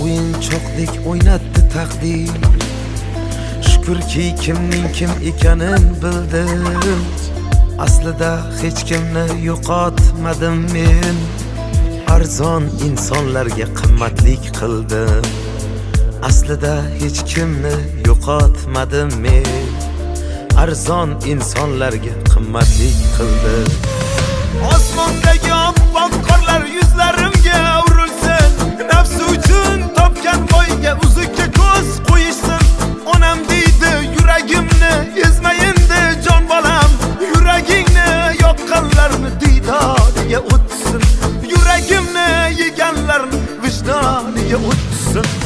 o'yinchoqdek o'ynatdi taqdir. Shukrki kimning kim ekanin bildim. Aslida hech kimni yo'qotmadim men. Arzon insonlarga qimmatlik qildim. Aslida hech kimni yo'qotmadim men. Arzon insonlarga qimmatlik qildim. Osmondagi oppoq qorlar yuzlarimga urilsin. Nafsi uchun topgan boyga uzukka ko'z qo'yishsin. Onam deydi yuragimni ezmayindi jon bolam. Yuragingni yoqqanlarni diydoriga o'tsin. Yuragimni yeganlarni vijdoniga o'tsin.